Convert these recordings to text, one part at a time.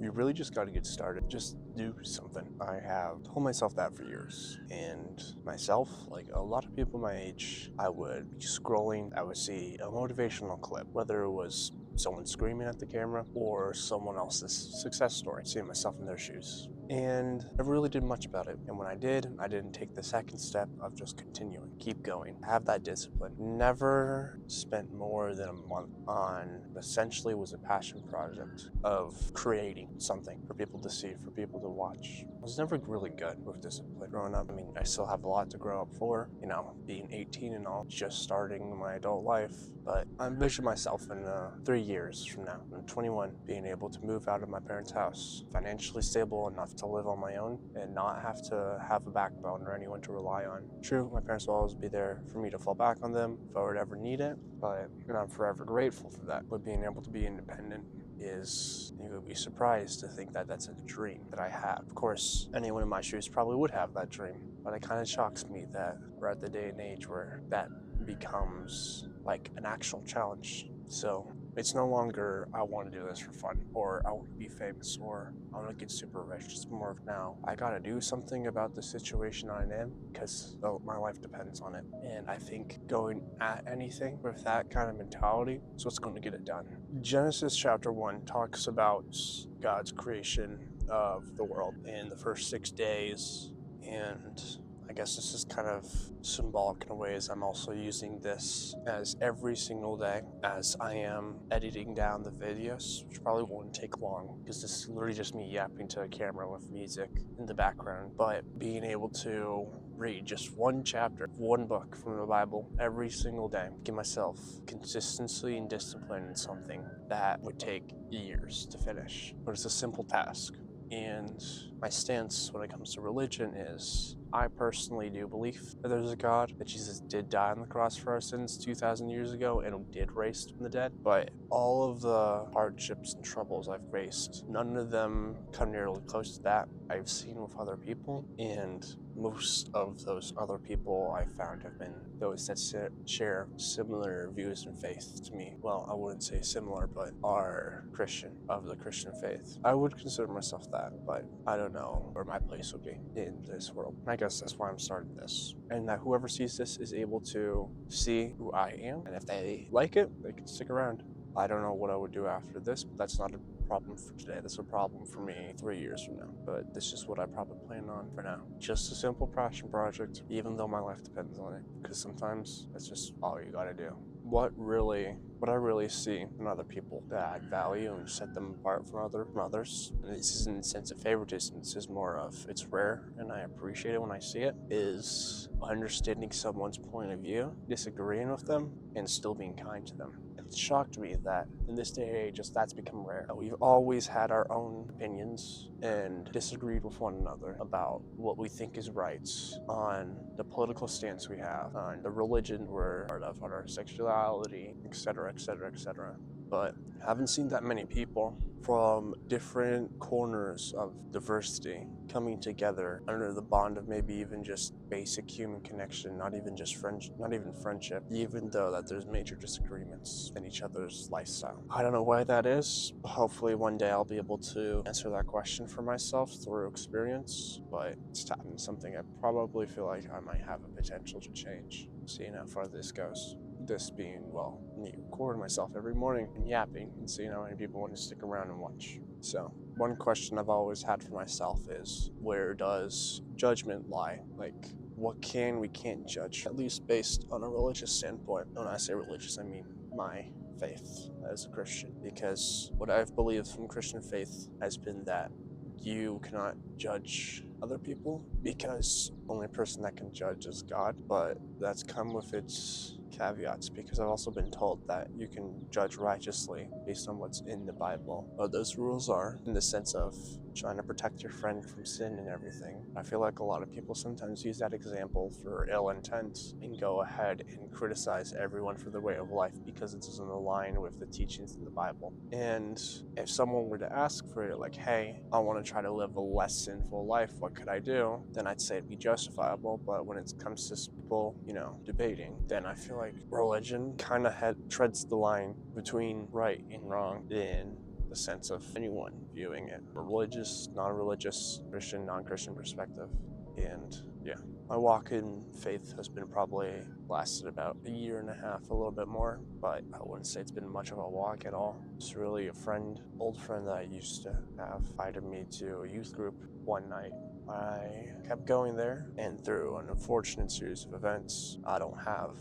you really just got to get started. Just do something. I have told myself that for years. And myself, like a lot of people my age, I would be scrolling, I would see a motivational clip, whether it was someone screaming at the camera or someone else's success story, seeing myself in their shoes. And I never really did much about it. And when I did, I didn't take the second step of just continuing, keep going, have that discipline. Never spent more than a month on essentially was a passion project of creating something for people to see, for people to watch. I was never really good with discipline growing up. I mean, I still have a lot to grow up for, being 18 and all, just starting my adult life. But I envision myself in 3 years from now, I'm 21, being able to move out of my parents' house, financially stable enough to live on my own and not have to have a backbone or anyone to rely on. True, my parents will always be there for me to fall back on them if I would ever need it, but I'm forever grateful for that. But being able to be independent is, you would be surprised to think that that's a dream that I have. Of course, anyone in my shoes probably would have that dream, but it kind of shocks me that we're at the day and age where that becomes like an actual challenge. So it's no longer, I want to do this for fun, or I want to be famous, or I want to get super rich. It's more of now, I got to do something about the situation I'm in because my life depends on it. And I think going at anything with that kind of mentality is what's going to get it done. Genesis chapter 1 talks about God's creation of the world in the first 6 days, and I guess this is kind of symbolic in a way, as I'm also using this as every single day as I am editing down the videos, which probably won't take long because this is literally just me yapping to a camera with music in the background. But being able to read just one chapter, one book from the Bible every single day, give myself consistency and discipline in something that would take years to finish. But it's a simple task. And my stance when it comes to religion is I personally do believe that there's a God, that Jesus did die on the cross for our sins 2,000 years ago and did raise from the dead. But all of the hardships and troubles I've faced, none of them come nearly close to that I've seen with other people. And most of those other people I found have been those that share similar views and faith to me. Well, I wouldn't say similar, but are Christian, of the Christian faith. I would consider myself that, but I don't know where my place would be in this world. I guess that's why I'm starting this. And that whoever sees this is able to see who I am, and if they like it, they can stick around. I don't know what I would do after this, but that's not a problem for today. That's a problem for me 3 years from now. But this is what I probably plan on for now. Just a simple passion project, even though my life depends on it. Because sometimes that's just all you gotta do. What I really see in other people that I value and set them apart from others, and this isn't a sense of favoritism, this is more of it's rare and I appreciate it when I see it, is understanding someone's point of view, disagreeing with them, and still being kind to them. It shocked me that in this day and age, that's become rare. We've always had our own opinions and disagreed with one another about what we think is right, on the political stance we have, on the religion we're part of, on our sexuality, etc., etc., etc. But I haven't seen that many people from different corners of diversity coming together under the bond of maybe even just basic human connection, not even friendship, even though that there's major disagreements in each other's lifestyle. I don't know why that is. Hopefully one day I'll be able to answer that question for myself through experience, but it's something I probably feel like I might have a potential to change, seeing how far this goes. This being, me recording myself every morning and yapping and seeing how many people want to stick around and watch. So, one question I've always had for myself is, where does judgment lie? Like, what we can't judge, at least based on a religious standpoint. When I say religious, I mean my faith as a Christian. Because what I've believed from Christian faith has been that you cannot judge other people because the only person that can judge is God, but that's come with its caveats because I've also been told that you can judge righteously based on what's in the Bible. But those rules are in the sense of trying to protect your friend from sin and everything. I feel like a lot of people sometimes use that example for ill intent and go ahead and criticize everyone for their way of life because it doesn't align with the teachings in the Bible. And if someone were to ask for it, like, hey, I want to try to live a less sinful life, what could I do? Then I'd say it'd be justifiable. But when it comes to people, debating, then I feel like religion kind of treads the line between right and wrong. And the sense of anyone viewing it, religious, non-religious, Christian, non-Christian perspective. And yeah, my walk in faith has been probably lasted about a year and a half, a little bit more, but I wouldn't say it's been much of a walk at all. It's really a friend, old friend that I used to have, invited me to a youth group one night. I kept going there, and through an unfortunate series of events, I don't have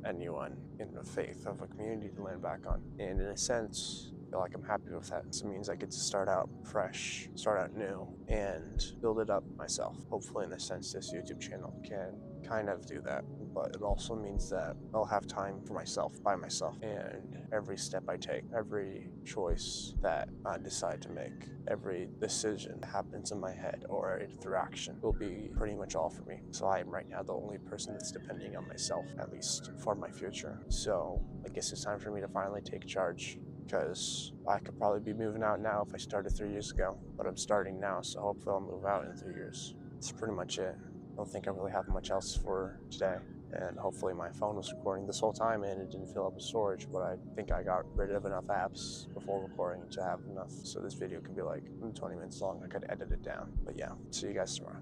anyone in the faith of a community to land back on. And in a sense, I feel like I'm happy with that. It means I get to start out fresh, start out new, and build it up myself. Hopefully, in a sense, this YouTube channel can kind of do that. But it also means that I'll have time for myself, by myself, and every step I take, every choice that I decide to make, every decision that happens in my head or interaction will be pretty much all for me. So I am right now the only person that's depending on myself, at least for my future. So I guess it's time for me to finally take charge, because I could probably be moving out now if I started 3 years ago, but I'm starting now, so hopefully I'll move out in 3 years. That's pretty much it. I don't think I really have much else for today. And hopefully my phone was recording this whole time and it didn't fill up with storage, but I think I got rid of enough apps before recording to have enough so this video could be like 20 minutes long. I could edit it down. But yeah, see you guys tomorrow.